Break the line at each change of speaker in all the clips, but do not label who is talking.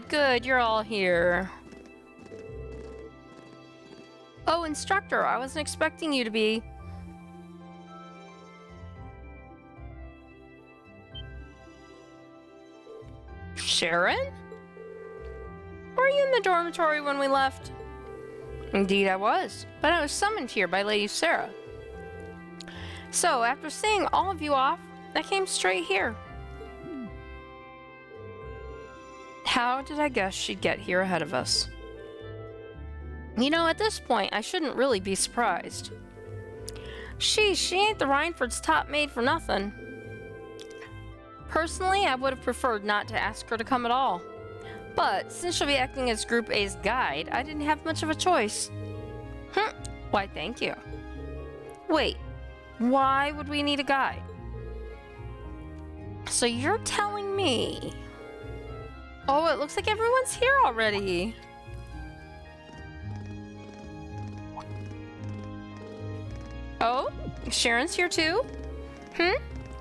Good, you're all here. Oh, instructor, I wasn't expecting you to be. Sharon? Were you in the dormitory when we left? Indeed I was, but I was summoned here by Lady Sara. So, after seeing all of you off, I came straight here. How did I guess she'd get here ahead of us? You know, at this point, I shouldn't really be surprised. She ain't the Rhineford's top maid for nothing. Personally, I would have preferred not to ask her to come at all. But since she'll be acting as Group A's guide, I didn't have much of a choice. Why, thank you. Wait, why would we need a guide? So you're telling me... Oh, it looks like everyone's here already. Oh, Sharon's here too?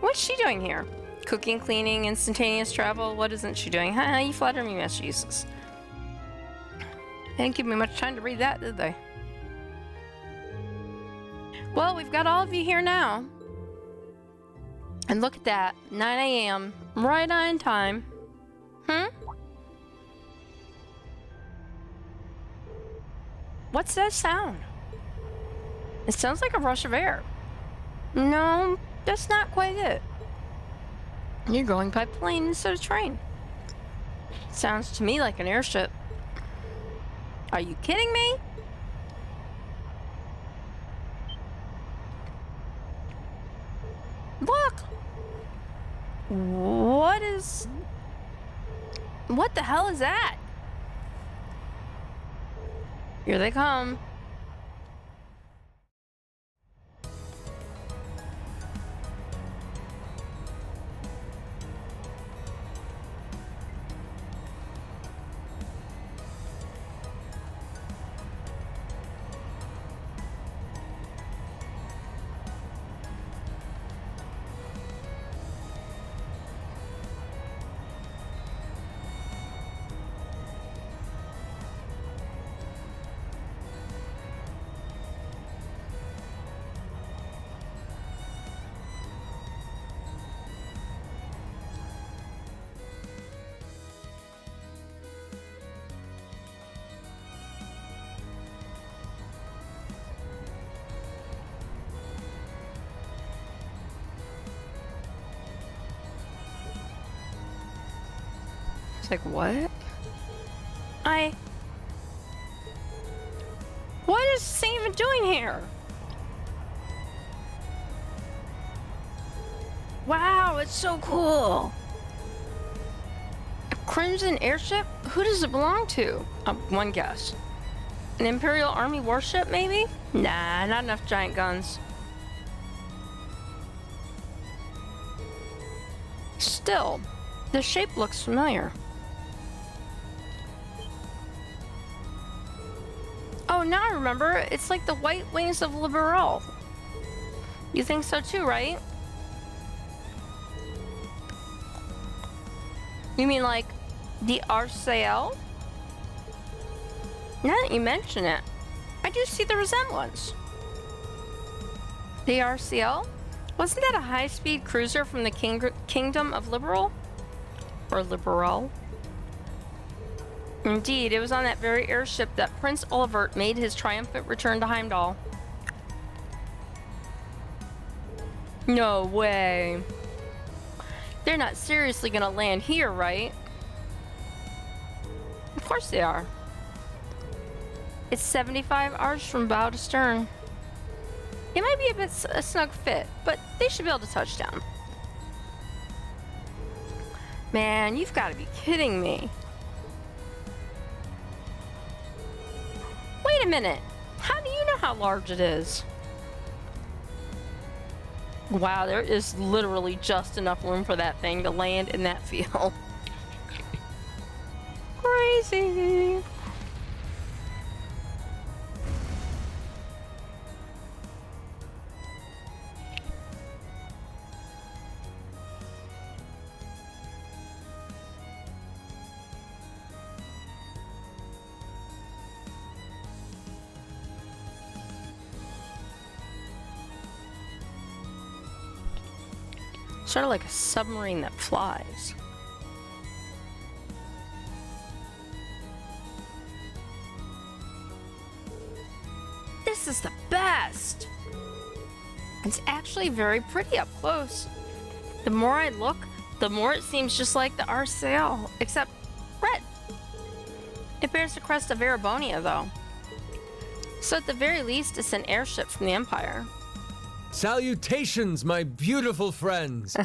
What's she doing here? Cooking, cleaning, instantaneous travel, what isn't she doing? Haha, you flatter me, Master Useless. They didn't give me much time to read that, did they? Well, we've got all of you here now. And look at that, 9 AM, right on time. What's that sound? It sounds like a rush of air. No, that's not quite it. You're going by plane instead of train. Sounds to me like an airship. Are you kidding me? Look! What the hell is that? Here they come. It's like, what? What is this thing even doing here? Wow, it's so cool. A Crimson airship? Who does it belong to? One guess. An Imperial Army warship, maybe? Nah, not enough giant guns. Still, the shape looks familiar. Oh, now I remember. It's like the white wings of Liberal. You think so too, right? You mean like the RCL? Now that you mention it, I do see the resemblance. The RCL? Wasn't that a high-speed cruiser from the Kingdom of Liberal? Or Liberal? Indeed, it was on that very airship that Prince Olivert made his triumphant return to Heimdall. No way. They're not seriously gonna land here, right? Of course they are. It's 75 hours from bow to stern. It might be a snug fit, but they should be able to touch down. Man, you've got to be kidding me. Wait a minute. How do you know how large it is? Wow, there is literally just enough room for that thing to land in that field. Crazy. Sort of like a submarine that flies. This is the best! It's actually very pretty up close. The more I look, the more it seems just like the RCL, except red. It bears the crest of Erebonia, though. So at the very least, it's an airship from the Empire.
Salutations, my beautiful friends!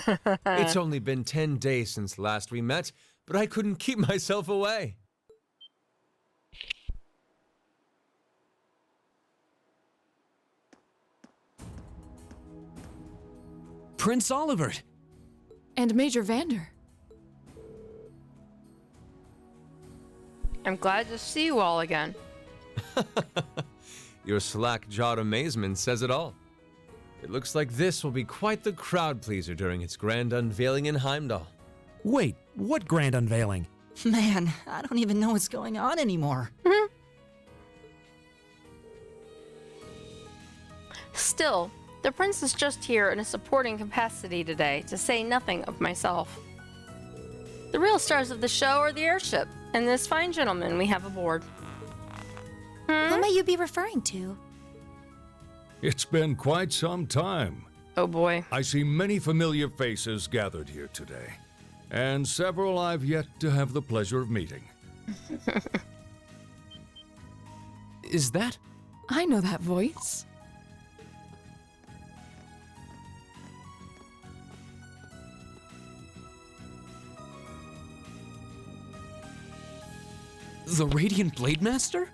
It's only been 10 days since last we met, but I couldn't keep myself away.
Prince Olivert!
And Major Vander.
I'm glad to see you all again.
Your slack-jawed amazement says it all. It looks like this will be quite the crowd pleaser during its grand unveiling in Heimdall.
Wait, what grand unveiling?
Man, I don't even know what's going on anymore.
Still, the prince is just here in a supporting capacity today, to say nothing of myself. The real stars of the show are the airship, and this fine gentleman we have aboard.
Who may you be referring to?
It's been quite some time.
Oh boy.
I see many familiar faces gathered here today, and several I've yet to have the pleasure of meeting.
Is that?
I know that voice.
The Radiant Blade Master?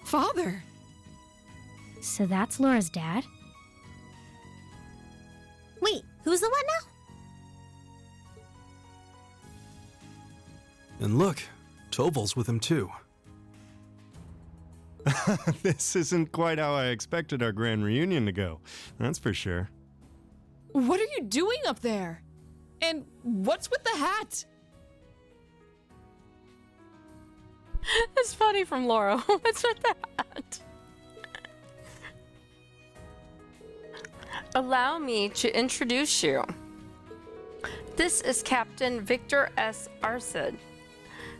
Father!
So that's Laura's dad? Wait, who's the what now?
And look, Toval's with him too. This isn't quite how I expected our grand reunion to go, that's for sure.
What are you doing up there? And what's with the hat?
It's funny from Laura. What's with that? Allow me to introduce you. This is Captain Victor S. Arcid,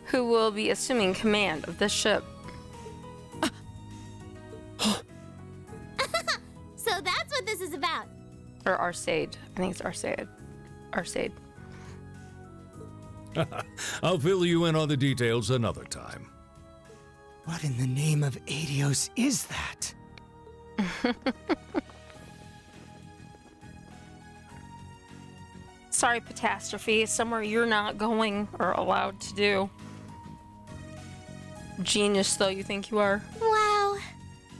who will be assuming command of this ship.
So that's what this is about.
Or Arcade. I think it's Arcade. Arcade.
I'll fill you in on the details another time.
What in the name of Adios is that?
Sorry, Catastrophe. Somewhere you're not going or allowed to do. Genius, though, you think you are.
Wow,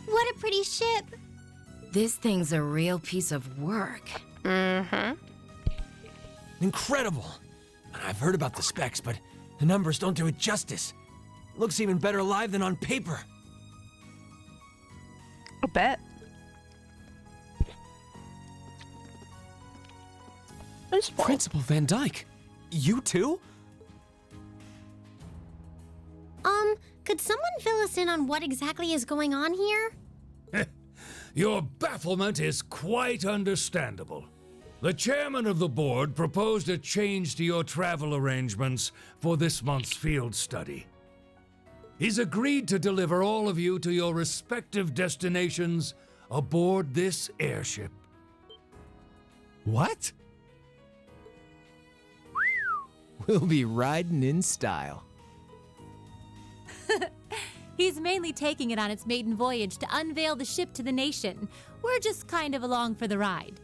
what a pretty ship.
This thing's a real piece of work.
Mm-hmm.
Incredible! I've heard about the specs, but the numbers don't do it justice. It looks even better live than on paper.
I bet.
Principal Van Dyke, you too?
Could someone fill us in on what exactly is going on here?
Your bafflement is quite understandable. The chairman of the board proposed a change to your travel arrangements for this month's field study. He's agreed to deliver all of you to your respective destinations aboard this airship.
What? We'll be riding in style.
He's mainly taking it on its maiden voyage to unveil the ship to the nation. We're just kind of along for the ride.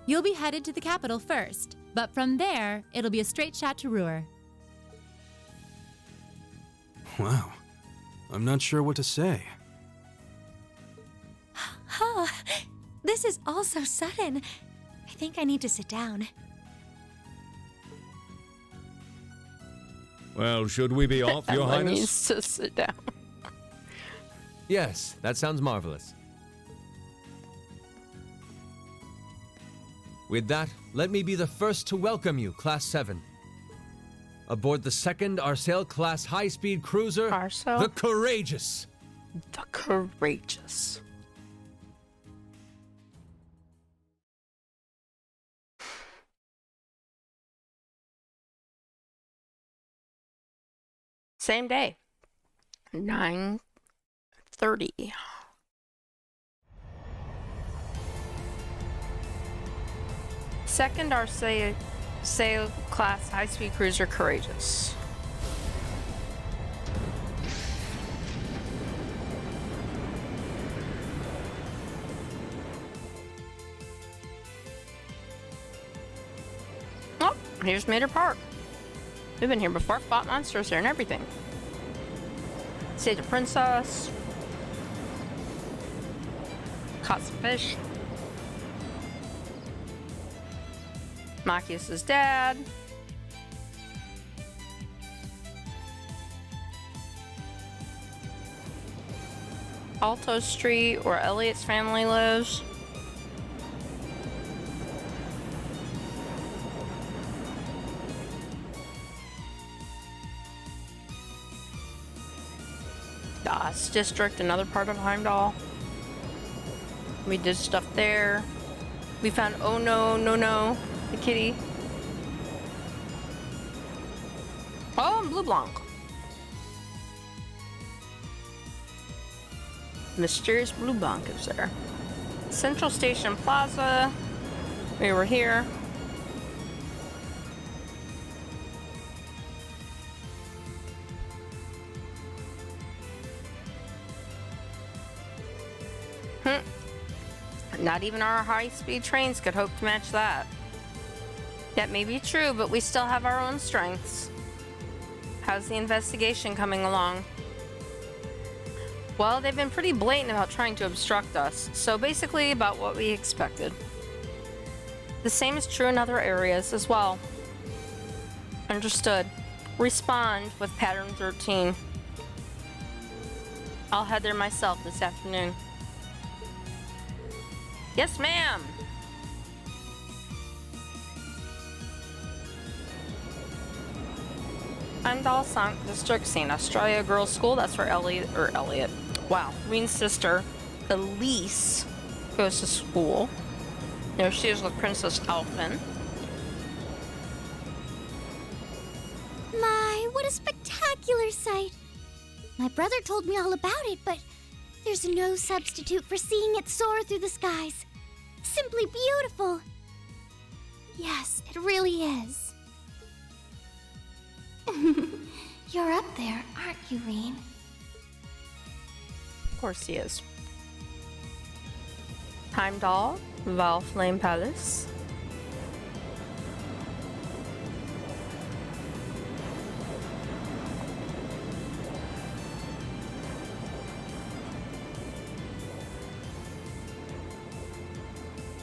You'll be headed to the capital first, but from there, it'll be a straight shot to Ruhr.
Wow, I'm not sure what to say.
Oh, this is all so sudden. I think I need to sit down.
Well, should we be off, Your
Emma
Highness?
needs to sit down.
Yes, that sounds marvelous. With that, let me be the first to welcome you, Class 7. Aboard the second Arcel-class high-speed cruiser,
Arcel?
the Courageous.
the courageous. Same day, 9:30. Second, our sail class high-speed cruiser Courageous. Oh, here's Mater Park. We've been here before, fought monsters here and everything. Saved a princess. Caught some fish. Machias' dad. Alto Street, where Elliot's family lives. Das District, another part of Heimdall. We did stuff there. We found Oh No, No, No, the kitty. Oh, and Blue Blanc. Mysterious Blue Blanc is there. Central Station Plaza. We were here. Not even our high-speed trains could hope to match that. That may be true, but we still have our own strengths. How's the investigation coming along? Well, they've been pretty blatant about trying to obstruct us, so basically about what we expected. The same is true in other areas as well. Understood. Respond with Pattern 13. I'll head there myself this afternoon. Yes, ma'am. Heimdall Sank District, St. Australia Girls' School. That's where Elliot. Wow. Reen's sister, Elise, goes to school. There she is with Princess Alphen.
My, what a spectacular sight. My brother told me all about it, but there's no substitute for seeing it soar through the skies. Simply beautiful. Yes, it really is. You're up there, aren't you, Reen?
Of course he is. Heimdall, Valflame Palace.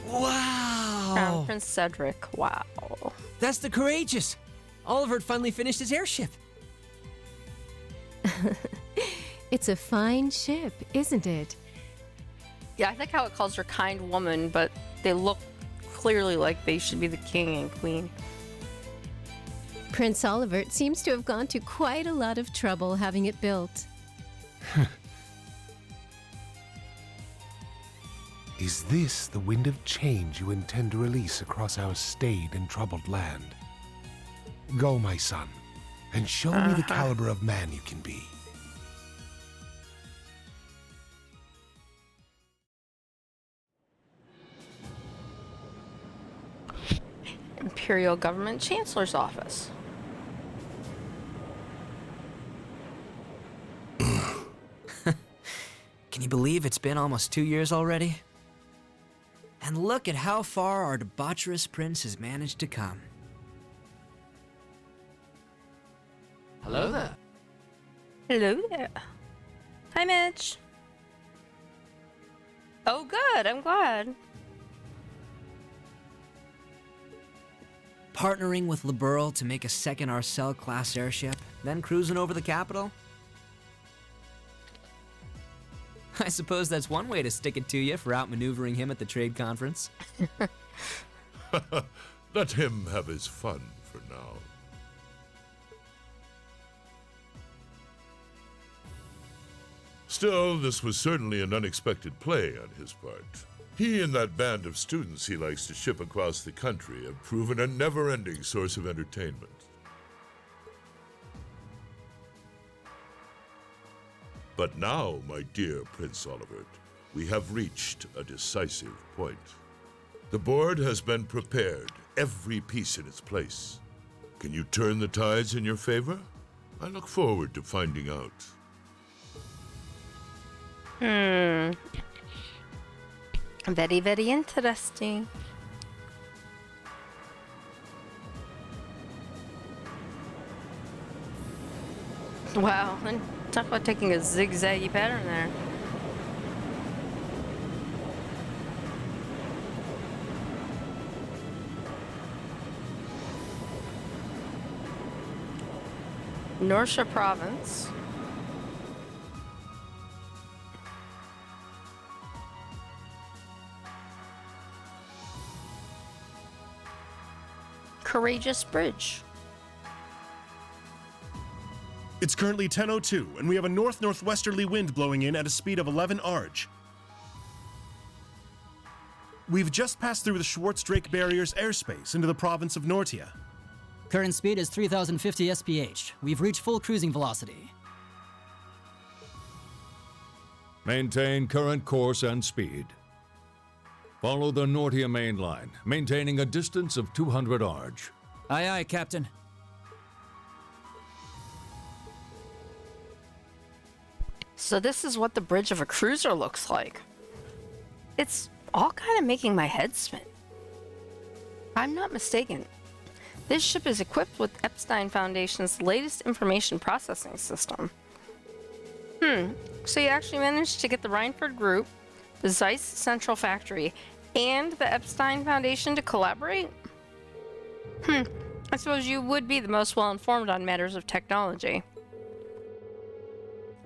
Wow!
Crown Prince Cedric. Wow.
That's the Courageous! Oliver had finally finished his airship.
It's a fine ship, isn't it?
Yeah, I like how it calls her kind woman, but they look clearly like they should be the king and queen.
Prince Oliver seems to have gone to quite a lot of trouble having it built.
Is this the wind of change you intend to release across our staid and troubled land? Go, my son, and show me the caliber of man you can be.
Imperial Government Chancellor's Office.
Can you believe it's been almost 2 years already? And look at how far our debaucherous prince has managed to come.
Hello there.
Hello there. Hi, Mitch. Oh, good. I'm glad.
Partnering with Liberl to make a second Arcel-class airship, then cruising over the capital? I suppose that's one way to stick it to you for outmaneuvering him at the trade conference.
Let him have his fun for now. Still, this was certainly an unexpected play on his part. He and that band of students he likes to ship across the country have proven a never-ending source of entertainment. But now, my dear Prince Olivert, we have reached a decisive point. The board has been prepared, every piece in its place. Can you turn the tides in your favor? I look forward to finding out.
Very, very interesting. Wow, and talk about taking a zigzaggy pattern there. Norsha Province. Courageous Bridge.
It's currently 10:02, and we have a north-northwesterly wind blowing in at a speed of 11 Arj. We've just passed through the Schwartz-Drake Barrier's airspace into the province of Nortia.
Current speed is 3,050 SPH. We've reached full cruising velocity.
Maintain current course and speed. Follow the Nortia main line, maintaining a distance of 200 Arj.
Aye, aye, Captain.
So this is what the bridge of a cruiser looks like. It's all kind of making my head spin. I'm not mistaken. This ship is equipped with Epstein Foundation's latest information processing system. So you actually managed to get the Reinford Group, the Zeiss Central Factory, and the Epstein Foundation to collaborate? I suppose you would be the most well-informed on matters of technology.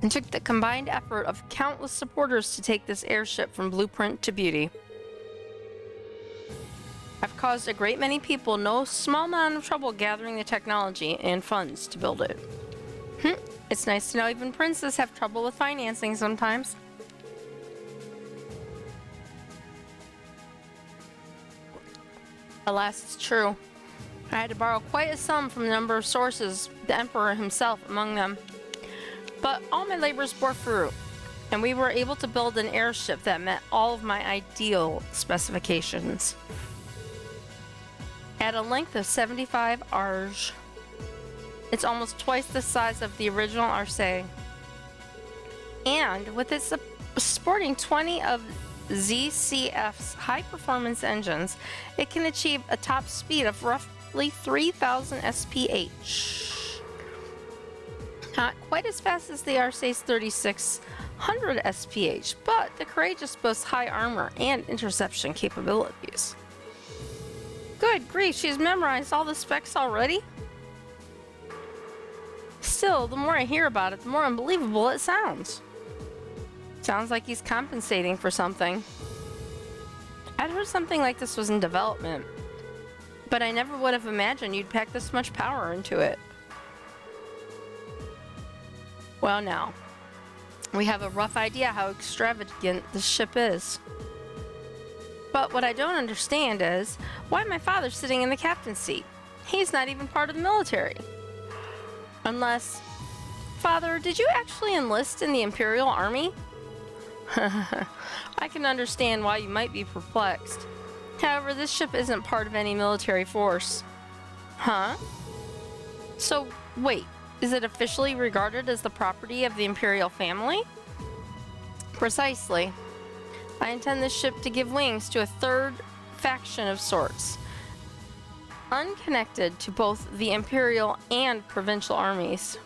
It took the combined effort of countless supporters to take this airship from blueprint to beauty. I've caused a great many people no small amount of trouble gathering the technology and funds to build it. It's nice to know even princes have trouble with financing sometimes. Alas, it's true. I had to borrow quite a sum from a number of sources, the Emperor himself among them. But all my labors bore fruit, and we were able to build an airship that met all of my ideal specifications. At a length of 75 Arj, it's almost twice the size of the original Arce. And with its sporting 20 of ZCF's high-performance engines, it can achieve a top speed of roughly 3,000 SPH. Not quite as fast as the Arce's 3,600 SPH, but the Courageous boasts high armor and interception capabilities. Good grief, she's memorized all the specs already? Still, the more I hear about it, the more unbelievable it sounds. Sounds like he's compensating for something. I'd heard something like this was in development, but I never would have imagined you'd pack this much power into it. Well, now, we have a rough idea how extravagant this ship is. But what I don't understand is, why my father's sitting in the captain's seat? He's not even part of the military. Unless... Father, did you actually enlist in the Imperial Army? I can understand why you might be perplexed. However, this ship isn't part of any military force. Huh? So, wait, is it officially regarded as the property of the Imperial family? Precisely. I intend this ship to give wings to a third faction of sorts, unconnected to both the Imperial and provincial armies.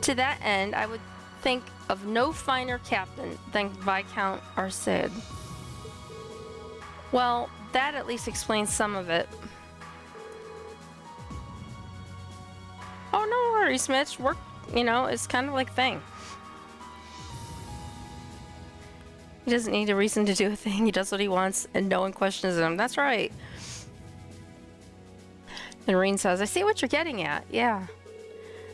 To that end, I would think of no finer captain than Viscount Arced. Well, that at least explains some of it. Oh, no worries, Mitch. Work, is kind of like a thing. He doesn't need a reason to do a thing. He does what he wants, and no one questions him. That's right. And Reen says, I see what you're getting at. Yeah.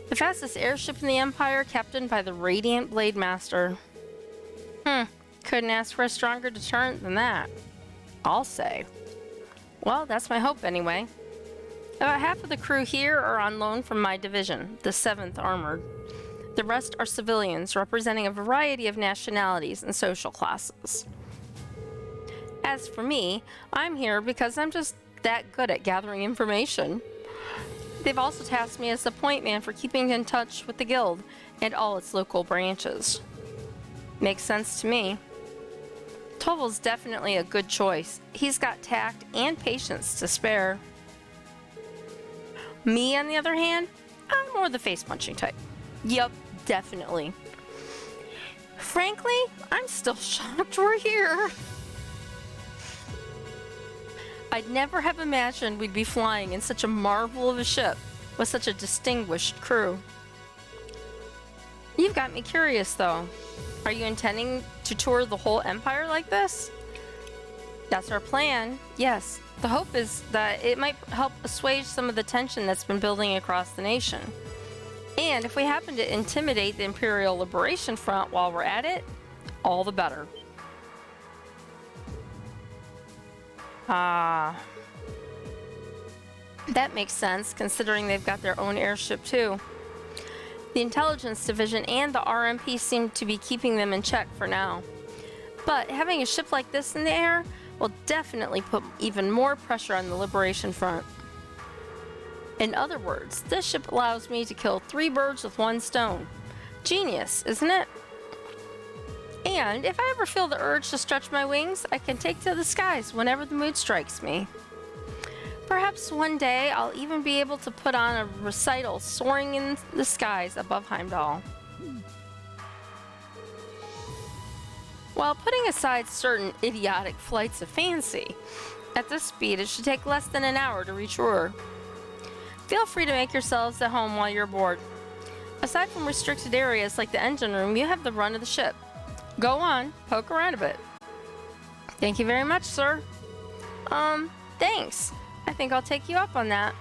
The fastest airship in the Empire, captained by the Radiant Blade Master. Couldn't ask for a stronger deterrent than that, I'll say. Well, that's my hope anyway. About half of the crew here are on loan from my division, the 7th Armored. The rest are civilians, representing a variety of nationalities and social classes. As for me, I'm here because I'm just that good at gathering information. They've also tasked me as the point man for keeping in touch with the guild and all its local branches. Makes sense to me. Toval's definitely a good choice. He's got tact and patience to spare. Me, on the other hand, I'm more the face-punching type. Yup, definitely. Frankly, I'm still shocked we're here. I'd never have imagined we'd be flying in such a marvel of a ship with such a distinguished crew. You've got me curious, though. Are you intending to tour the whole Empire like this? That's our plan, yes. The hope is that it might help assuage some of the tension that's been building across the nation. And if we happen to intimidate the Imperial Liberation Front while we're at it, all the better. That makes sense, considering they've got their own airship too. The Intelligence Division and the RMP seem to be keeping them in check for now. But having a ship like this in the air will definitely put even more pressure on the Liberation Front. In other words, this ship allows me to kill 3 birds with 1 stone. Genius, isn't it? And if I ever feel the urge to stretch my wings, I can take to the skies whenever the mood strikes me. Perhaps one day I'll even be able to put on a recital soaring in the skies above Heimdall. While putting aside certain idiotic flights of fancy, at this speed it should take less than an hour to reach Ur. Feel free to make yourselves at home while you're aboard. Aside from restricted areas like the engine room, you have the run of the ship. Go on, poke around a bit. Thank you very much, sir. Thanks. I think I'll take you up on that.